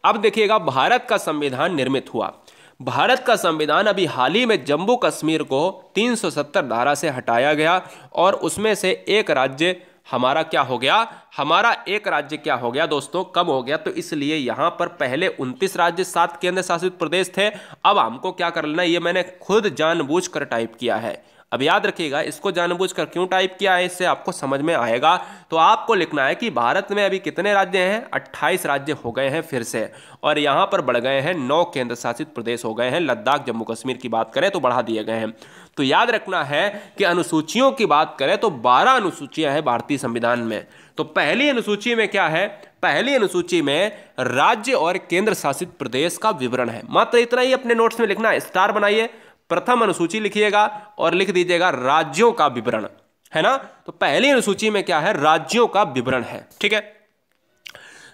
अब देखिएगा, भारत का संविधान निर्मित हुआ। भारत का संविधान अभी हाल ही में जम्मू कश्मीर को 370 धारा से हटाया गया और उसमें से एक राज्य हमारा क्या हो गया, हमारा एक राज्य क्या हो गया दोस्तों, कब हो गया, तो इसलिए यहां पर पहले 29 राज्य 7 केंद्र शासित प्रदेश थे। अब हमको क्या कर लेना, ये मैंने खुद जानबूझकर टाइप किया है। अब याद रखिएगा, इसको जानबूझकर क्यों टाइप किया है, इससे आपको समझ में आएगा। तो आपको लिखना है कि भारत में अभी कितने राज्य हैं, 28 राज्य हो गए हैं फिर से, और यहां पर बढ़ गए हैं 9 केंद्र शासित प्रदेश हो गए हैं। लद्दाख जम्मू कश्मीर की बात करें तो बढ़ा दिए गए हैं। तो याद रखना है कि अनुसूचियों की बात करें तो 12 अनुसूचियां हैं भारतीय संविधान में। तो पहली अनुसूची में क्या है, पहली अनुसूची में राज्य और केंद्र शासित प्रदेश का विवरण है। मात्र इतना ही अपने नोट्स में लिखना है, स्टार बनाइए, प्रथम अनुसूची लिखिएगा और लिख दीजिएगा राज्यों का विवरण, है ना। तो पहली अनुसूची में क्या है, राज्यों का विवरण है, ठीक है।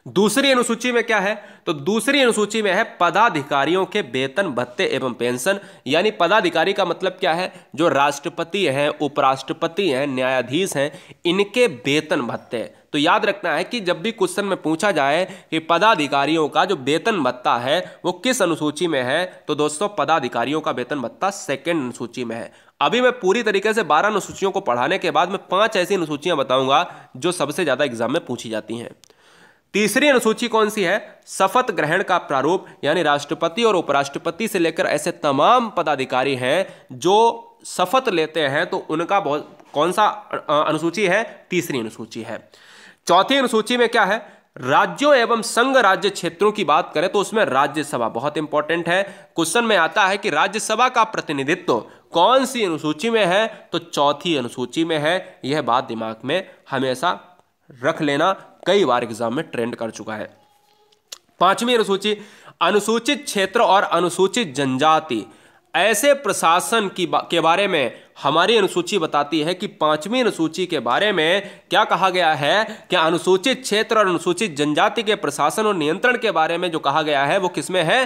दूसरी अनुसूची में क्या है, तो दूसरी अनुसूची में है पदाधिकारियों के वेतन भत्ते एवं पेंशन। यानी पदाधिकारी का मतलब क्या है, जो राष्ट्रपति हैं, उपराष्ट्रपति हैं, न्यायाधीश हैं, इनके वेतन भत्ते। तो याद रखना है कि जब भी क्वेश्चन में पूछा जाए कि पदाधिकारियों का जो वेतन भत्ता है वो किस अनुसूची में है, तो दोस्तों पदाधिकारियों का वेतन भत्ता सेकंड अनुसूची में है। अभी मैं पूरी तरीके से 12 अनुसूचियों को पढ़ाने के बाद मैं 5 ऐसी अनुसूचियां बताऊंगा जो सबसे ज्यादा एग्जाम में पूछी जाती हैं। तीसरी अनुसूची कौन सी है, शपथ ग्रहण का प्रारूप। यानी राष्ट्रपति और उपराष्ट्रपति से लेकर ऐसे तमाम पदाधिकारी हैं जो शपथ लेते हैं, तो उनका कौन सा अनुसूची है, तीसरी अनुसूची है। चौथी अनुसूची में क्या है, राज्यों एवं संघ राज्य क्षेत्रों की बात करें तो उसमें राज्यसभा बहुत इंपॉर्टेंट है। क्वेश्चन में आता है कि राज्यसभा का प्रतिनिधित्व कौन सी अनुसूची में है, तो चौथी अनुसूची में है। यह बात दिमाग में हमेशा रख लेना, कई बार एग्जाम में ट्रेंड कर चुका है। पांचवी अनुसूची, अनुसूचित क्षेत्र और अनुसूचित जनजाति। ऐसे प्रशासन के बारे में हमारी अनुसूची बताती है कि पांचवी अनुसूची के बारे में क्या कहा गया है कि अनुसूचित क्षेत्र और अनुसूचित जनजाति के प्रशासन और नियंत्रण के बारे में जो कहा गया है वो किसमें है,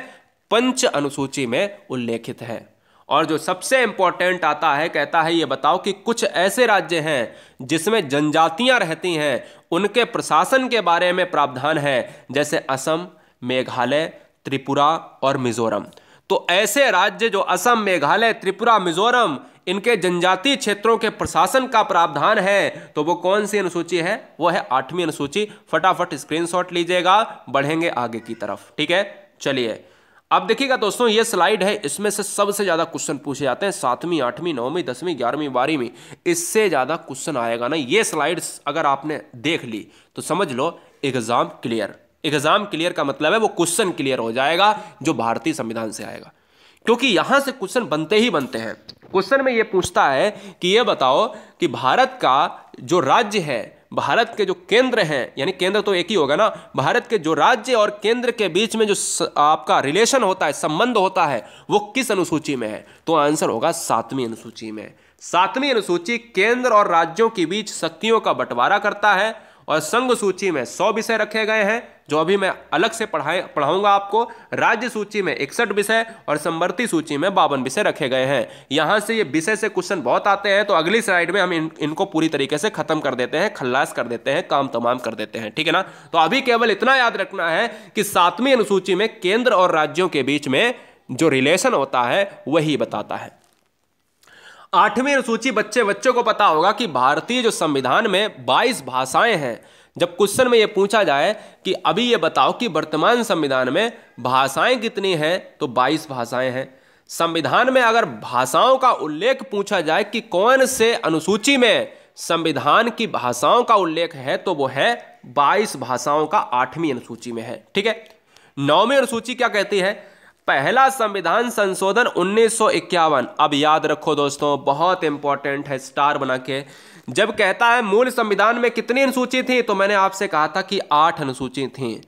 पंच अनुसूची में उल्लेखित है। और जो सबसे इंपॉर्टेंट आता है, कहता है ये बताओ कि कुछ ऐसे राज्य हैं जिसमें जनजातियां रहती हैं, उनके प्रशासन के बारे में प्रावधान है, जैसे असम, मेघालय, त्रिपुरा और मिजोरम। तो ऐसे राज्य जो असम, मेघालय, त्रिपुरा, मिजोरम, इनके जनजातीय क्षेत्रों के प्रशासन का प्रावधान है, तो वो कौन सी अनुसूची है, वो है 8वीं अनुसूची। फटाफट स्क्रीनशॉट लीजिएगा, बढ़ेंगे आगे की तरफ, ठीक है। चलिए अब देखिएगा दोस्तों, ये स्लाइड है, इसमें से सबसे ज्यादा क्वेश्चन पूछे जाते हैं 7वीं, 8वीं, 9वीं, 10वीं, 11वीं, 12वीं। इससे ज्यादा क्वेश्चन आएगा ना। ये स्लाइड्स अगर आपने देख ली तो समझ लो एग्जाम क्लियर। एग्जाम क्लियर का मतलब है वो क्वेश्चन क्लियर हो जाएगा जो भारतीय संविधान से आएगा, क्योंकि यहां से क्वेश्चन बनते ही बनते हैं। क्वेश्चन में ये पूछता है कि ये बताओ कि भारत का जो राज्य है, भारत के जो केंद्र हैं, यानी केंद्र तो एक ही होगा ना, भारत के जो राज्य और केंद्र के बीच में जो आपका रिलेशन होता है, संबंध होता है, वो किस अनुसूची में है, तो आंसर होगा 7वीं अनुसूची में। 7वीं अनुसूची केंद्र और राज्यों के बीच शक्तियों का बंटवारा करता है, और संघ सूची में 100 विषय रखे गए हैं जो अभी मैं अलग से पढ़ाऊंगा आपको। राज्य सूची में 61 विषय और संवर्ती सूची में 52 विषय रखे गए हैं। यहां से ये विषय से क्वेश्चन बहुत आते हैं, तो अगली स्लाइड में हम इनको पूरी तरीके से खत्म कर देते हैं, खल्लास कर देते हैं, काम तमाम कर देते हैं, ठीक है ना। तो अभी केवल इतना याद रखना है कि 7वीं अनुसूची में केंद्र और राज्यों के बीच में जो रिलेशन होता है वही बताता है। 8वीं अनुसूची, बच्चों को पता होगा कि भारतीय जो संविधान में 22 भाषाएं हैं। जब क्वेश्चन में यह पूछा जाए कि अभी ये बताओ कि वर्तमान संविधान में भाषाएं कितनी हैं, तो 22 भाषाएं हैं। संविधान में अगर भाषाओं का उल्लेख पूछा जाए कि कौन से अनुसूची में संविधान की भाषाओं का उल्लेख है, तो वो है 22 भाषाओं का 8वीं अनुसूची में है, ठीक है। 9वीं अनुसूची क्या कहती है, पहला संविधान संशोधन 1951। अब याद रखो दोस्तों, बहुत इंपॉर्टेंट है, स्टार बना के। जब कहता है मूल संविधान में कितनी अनुसूची थी, तो मैंने आपसे कहा था कि 8 अनुसूची थी।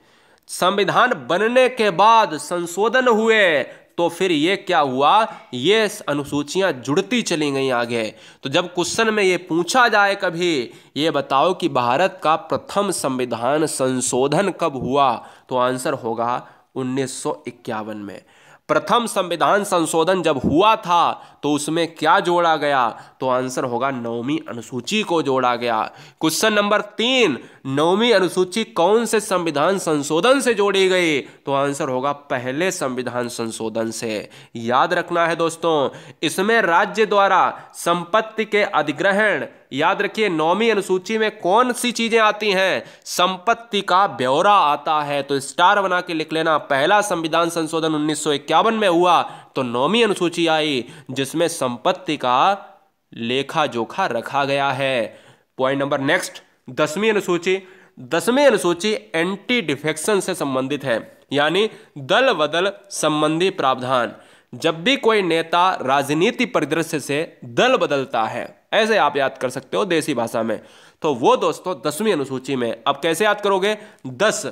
संविधान बनने के बाद संशोधन हुए तो फिर ये क्या हुआ, ये अनुसूचियां जुड़ती चली गई आगे। तो जब क्वेश्चन में ये पूछा जाए कभी, ये बताओ कि भारत का प्रथम संविधान संशोधन कब हुआ, तो आंसर होगा 1951 में। प्रथम संविधान संशोधन जब हुआ था तो उसमें क्या जोड़ा गया, तो आंसर होगा 9वीं अनुसूची को जोड़ा गया। क्वेश्चन नंबर 3, 9वीं अनुसूची कौन से संविधान संशोधन से जोड़ी गई? तो आंसर होगा पहले संविधान संशोधन से। याद रखना है दोस्तों, इसमें राज्य द्वारा संपत्ति के अधिग्रहण, याद रखिए 9वीं अनुसूची में कौन सी चीजें आती हैं? संपत्ति का ब्यौरा आता है। तो स्टार बना के लिख लेना, पहला संविधान संशोधन 1951 में हुआ तो 9वीं अनुसूची आई जिसमें संपत्ति का लेखा जोखा रखा गया है। पॉइंट नंबर नेक्स्ट, 10वीं अनुसूची। 10वीं अनुसूची एंटी डिफेक्शन से संबंधित है, यानी दल बदल संबंधी प्रावधान। जब भी कोई नेता राजनीति परिदृश्य से दल बदलता है, ऐसे आप याद कर सकते हो देसी भाषा में, तो वो दोस्तों 10वीं अनुसूची में। अब कैसे याद करोगे? 10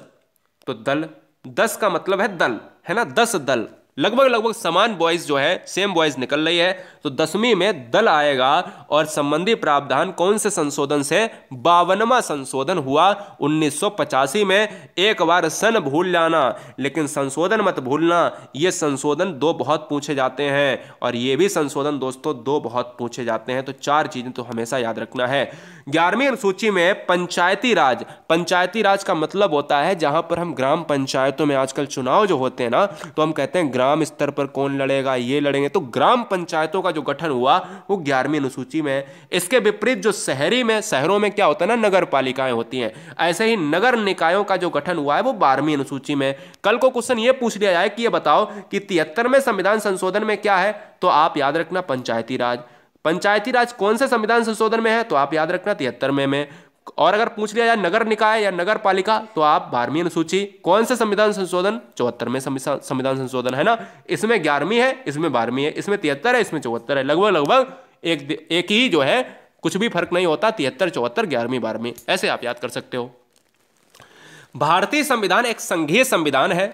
तो दल, 10 का मतलब है दल, है ना, 10 दल, लगभग समान बॉयज जो है, सेम बॉयज निकल रही है, तो 10वीं में दल आएगा। और संबंधी प्रावधान कौन से संशोधन से? 52वां संशोधन हुआ 1985 में। एक बार सन भूल जाना लेकिन संशोधन मत भूलना, ये संशोधन 2 बहुत पूछे जाते हैं और ये भी संशोधन दोस्तों 2 बहुत पूछे जाते हैं, तो 4 चीजें तो हमेशा याद रखना है। 11वीं अनुसूची में पंचायती राज। पंचायती राज का मतलब होता है जहां पर हम ग्राम पंचायतों में आजकल चुनाव जो होते हैं ना, तो हम कहते हैं ग्राम स्तर पर कौन लड़ेगा, ये लड़ेंगे, तो ग्राम पंचायतों का जो गठन हुआ वो 11वीं अनुसूची में। इसके विपरीत जो शहरों में क्या होता है ना, नगर पालिकाएं होती हैं, ऐसे ही नगर निकायों का जो गठन हुआ है वो 12वीं अनुसूची में। कल को क्वेश्चन ये पूछ लिया जाए कि ये बताओ कि 73वें संविधान संशोधन में क्या है, तो आप याद रखना पंचायती राज। पंचायती राज कौन से संविधान संशोधन में है, तो आप याद रखना 73वें में। और अगर पूछ लिया जाए नगर निकाय या नगर पालिका, तो आप 12वीं अनुसूची। कौन से संविधान संशोधन? 74वें संविधान संशोधन, है ना। इसमें 11वीं है, इसमें 12वीं है, इसमें 73 है, इसमें 74 है, लगभग एक ही जो है, कुछ भी फर्क नहीं होता, 73, 74, 11वीं, 12वीं, ऐसे आप याद कर सकते हो। भारतीय संविधान एक संघीय संविधान है।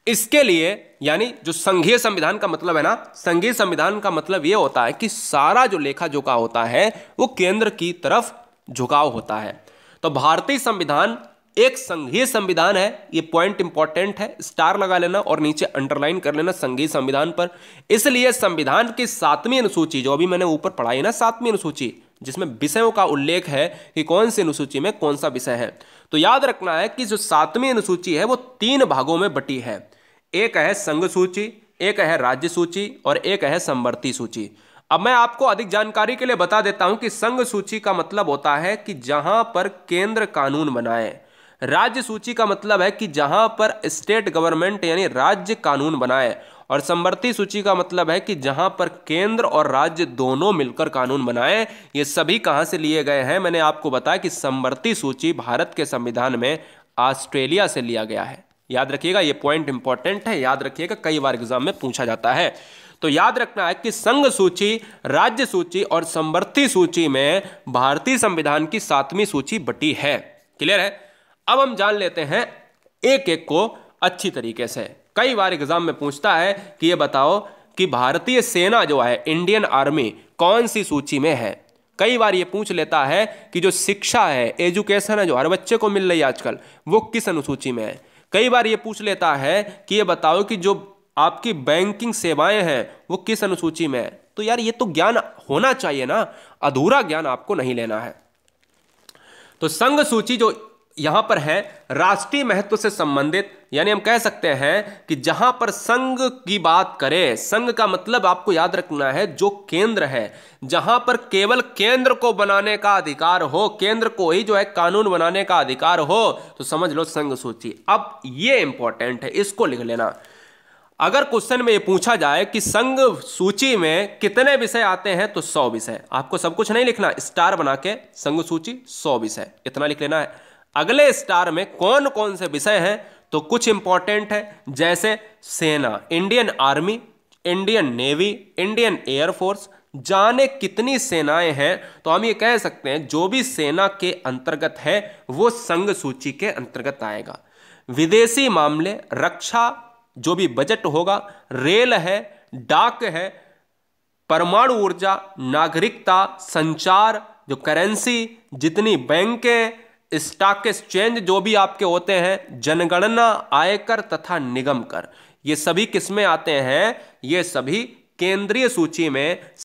इसके लिए, यानी जो संघीय संविधान का मतलब है ना, संघीय संविधान का मतलब यह होता है कि सारा जो लेखा जोखा होता है वो केंद्र की तरफ झुकाव होता है। तो भारतीय संविधान एक संघीय संविधान है, ये पॉइंट इंपॉर्टेंट है, स्टार लगा लेना और नीचे अंडरलाइन कर लेना संघीय संविधान पर। इसलिए संविधान की 7वीं अनुसूची, जो अभी मैंने ऊपर पढ़ाई ना 7वीं अनुसूची, जिसमें विषयों का उल्लेख है कि कौन सी अनुसूची में कौन सा विषय है, तो याद रखना है कि जो 7वीं अनुसूची है वो 3 भागों में बटी है। एक है संघ सूची, एक है राज्य सूची और एक है समवर्ती सूची। अब मैं आपको अधिक जानकारी के लिए बता देता हूं कि संघ सूची का मतलब होता है कि जहां पर केंद्र कानून बनाए। राज्य सूची का मतलब है कि जहां पर स्टेट गवर्नमेंट यानी राज्य कानून बनाए। और समवर्ती सूची का मतलब है कि जहां पर केंद्र और राज्य दोनों मिलकर कानून बनाए। ये सभी कहां से लिए गए हैं? मैंने आपको बताया कि समवर्ती सूची भारत के संविधान में ऑस्ट्रेलिया से लिया गया है। याद रखिएगा, ये पॉइंट इंपॉर्टेंट है, याद रखिएगा, कई बार एग्जाम में पूछा जाता है। तो याद रखना है कि संघ सूची, राज्य सूची और समवर्ती सूची में भारतीय संविधान की 7वीं सूची बटी है। क्लियर है? अब हम जान लेते हैं एक एक को अच्छी तरीके से। कई बार एग्जाम में पूछता है कि ये बताओ कि भारतीय सेना जो है, इंडियन आर्मी, कौन सी सूची में है। कई बार ये पूछ लेता है कि जो शिक्षा है, एजुकेशन है, जो हर बच्चे को मिल रही है आजकल, वो किस अनुसूची में है। कई बार ये पूछ लेता है कि ये बताओ कि जो आपकी बैंकिंग सेवाएं हैं वो किस अनुसूची में है। तो यार ये तो ज्ञान होना चाहिए ना, अधूरा ज्ञान आपको नहीं लेना है। तो संघ सूची जो यहां पर है राष्ट्रीय महत्व से संबंधित, यानी हम कह सकते हैं कि जहां पर संघ की बात करें, संघ का मतलब आपको याद रखना है जो केंद्र है, जहां पर केवल केंद्र को बनाने का अधिकार हो, केंद्र को ही जो है कानून बनाने का अधिकार हो, तो समझ लो संघ सूची। अब ये इंपॉर्टेंट है, इसको लिख लेना। अगर क्वेश्चन में ये पूछा जाए कि संघ सूची में कितने विषय आते हैं, तो 100 विषय। आपको सब कुछ नहीं लिखना, स्टार बना के संघ सूची 100 विषय, इतना लिख लेना है। अगले स्टार में कौन कौन से विषय हैं, तो कुछ इंपॉर्टेंट है, जैसे सेना, Indian army, Indian navy, Indian air force, जाने कितनी सेनाएं हैं। तो हम ये कह सकते हैं जो भी सेना के अंतर्गत है वो संघ सूची के अंतर्गत आएगा। विदेशी मामले, रक्षा, जो भी बजट होगा, रेल है, डाक है, परमाणु ऊर्जा, नागरिकता, संचार, जो करेंसी, जितनी बैंकें, स्टॉक एक्सचेंज जो भी आपके होते हैं, जनगणना, आयकर तथा निगम कर, ये सभी किसमें आते हैं? ये सभी केंद्रीय सूची में